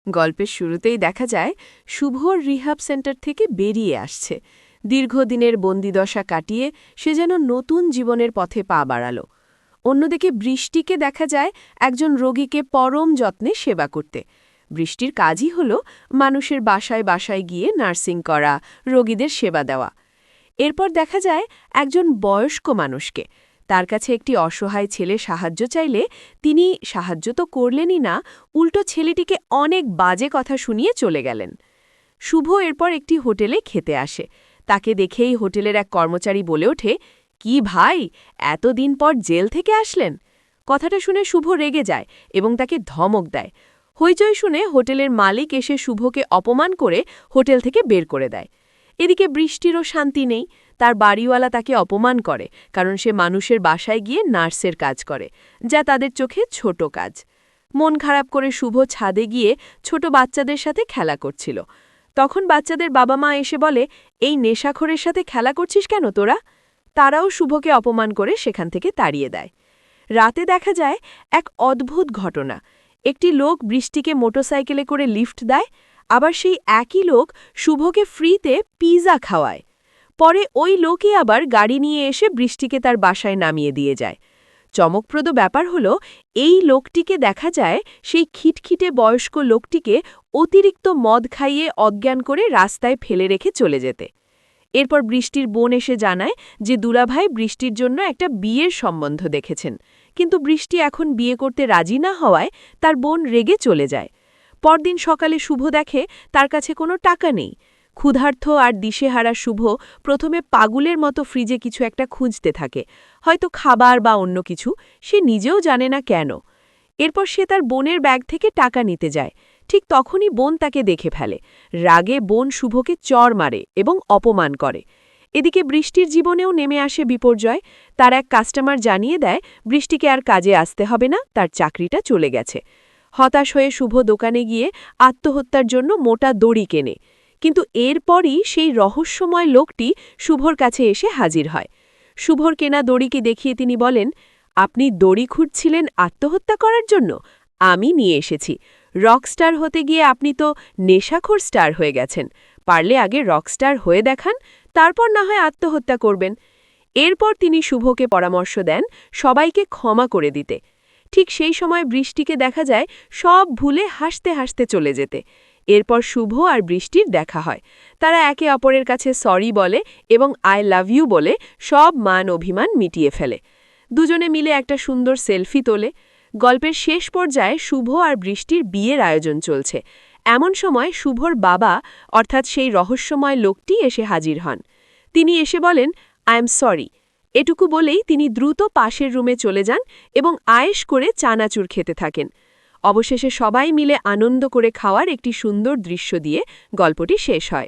গল্পের শুরুতেই দেখা যায় শুভর রিহাব সেন্টার থেকে বেরিয়ে আসছে। দীর্ঘদিনের বন্দিদশা কাটিয়ে সে যেন নতুন জীবনের পথে পা বাড়াল। অন্যদিকে বৃষ্টিকে দেখা যায় একজন রোগীকে পরম যত্নে সেবা করতে। বৃষ্টির কাজই হল মানুষের বাসায় বাসায় গিয়ে নার্সিং করা, রোগীদের সেবা দেওয়া। এরপর দেখা যায় একজন বয়স্ক মানুষকে, তার কাছে একটি অসহায় ছেলে সাহায্য চাইলে তিনি সাহায্য তো করলেনই না, উল্টো ছেলেটিকে অনেক বাজে কথা শুনিয়ে চলে গেলেন। শুভ এরপর একটি হোটেলে খেতে আসে। তাকে দেখেই হোটেলের এক কর্মচারী বলে ওঠে, "কি ভাই, এতদিন পর জেল থেকে আসলেন?" কথাটা শুনে শুভ রেগে যায় এবং তাকে ধমক দেয়। হইচই শুনে হোটেলের মালিক এসে শুভকে অপমান করে হোটেল থেকে বের করে দেয়। এদিকে বৃষ্টিরও শান্তি নেই। তার বাড়িওয়ালা তাকে অপমান করে, কারণ সে মানুষের বাসায় গিয়ে নার্সের কাজ করে, যা তাদের চোখে ছোট কাজ। মন খারাপ করে শুভ ছাদে গিয়ে ছোট বাচ্চাদের সাথে খেলা করছিল। তখন বাচ্চাদের বাবা মা এসে বলে, "এই নেশাখোরের সাথে খেলা করছিস কেন তোরা?" তারাও শুভকে অপমান করে সেখান থেকে তাড়িয়ে দেয়। রাতে দেখা যায় এক অদ্ভুত ঘটনা। একটি লোক বৃষ্টিকে মোটরসাইকেলে করে লিফট দেয়, আবার সেই একই লোক শুভকে ফ্রিতে পিৎজা খাওয়ায়। পরে ওই লোকই আবার গাড়ি নিয়ে এসে বৃষ্টিকে তার বাসায় নামিয়ে দিয়ে যায়। চমকপ্রদ ব্যাপার হল, এই লোকটিকে দেখা যায় সেই খিটখিটে বয়স্ক লোকটিকে অতিরিক্ত মদ খাইয়ে অজ্ঞান করে রাস্তায় ফেলে রেখে চলে যেতে। এরপর বৃষ্টির বোন এসে জানায় যে দুলাভাই বৃষ্টির জন্য একটা বিয়ের সম্বন্ধ দেখেছেন, কিন্তু বৃষ্টি এখন বিয়ে করতে রাজি না হওয়ায় তার বোন রেগে চলে যায়। পরদিন সকালে শুভ দেখে তার কাছে কোনো টাকা নেই। ক্ষুধার্ত আর দিশেহারা শুভ প্রথমে পাগলের মতো ফ্রিজে কিছু একটা খুঁজতে থাকে, হয়তো খাবার বা অন্য কিছু, সে নিজেও জানে না কেন। এরপর সে তার বোনের ব্যাগ থেকে টাকা নিতে যায়। ঠিক তখনই বোন তাকে দেখে ফেলে। রাগে বোন শুভকে চড় মারে এবং অপমান করে। এদিকে বৃষ্টির জীবনেও নেমে আসে বিপর্যয়। তার এক কাস্টমার জানিয়ে দেয় বৃষ্টিকে আর কাজে আসতে হবে না, তার চাকরিটা চলে গেছে। হতাশ হয়ে শুভ দোকানে গিয়ে আত্মহত্যার জন্য মোটা দড়ি কেনে, কিন্তু এরপরই সেই রহস্যময় লোকটি শুভর কাছে এসে হাজির হয়। শুভর কেনা দড়িকে দেখিয়ে তিনি বলেন, "আপনি দড়ি খুঁজছিলেন আত্মহত্যা করার জন্য? আমি নিয়ে এসেছি। রকস্টার হতে গিয়ে আপনি তো নেশাখোর স্টার হয়ে গেছেন। পারলে আগে রকস্টার হয়ে দেখান, তারপর না হয় আত্মহত্যা করবেন।" এরপর তিনি শুভকে পরামর্শ দেন সবাইকে ক্ষমা করে দিতে। ঠিক সেই সময় বৃষ্টিকে দেখা যায় সব ভুলে হাসতে হাসতে চলে যেতে। এরপর শুভ আর বৃষ্টির দেখা হয়। তারা একে অপরের কাছে সরি বলে এবং আই লাভ ইউ বলে সব মান অভিমান মিটিয়ে ফেলে। দুজনে মিলে একটা সুন্দর সেলফি তোলে। গল্পের শেষ পর্যায়ে শুভ আর বৃষ্টির বিয়ের আয়োজন চলছে। এমন সময় শুভর বাবা, অর্থাৎ সেই রহস্যময় লোকটি এসে হাজির হন। তিনি এসে বলেন, "আই এম সরি।" এটুকু বলেই তিনি দ্রুত পাশের রুমে চলে যান এবং আয়েশ করে চানাচুর খেতে থাকেন। অবশেষে সবাই মিলে আনন্দ করে খাওয়ার একটি সুন্দর দৃশ্য দিয়ে গল্পটি শেষ হয়।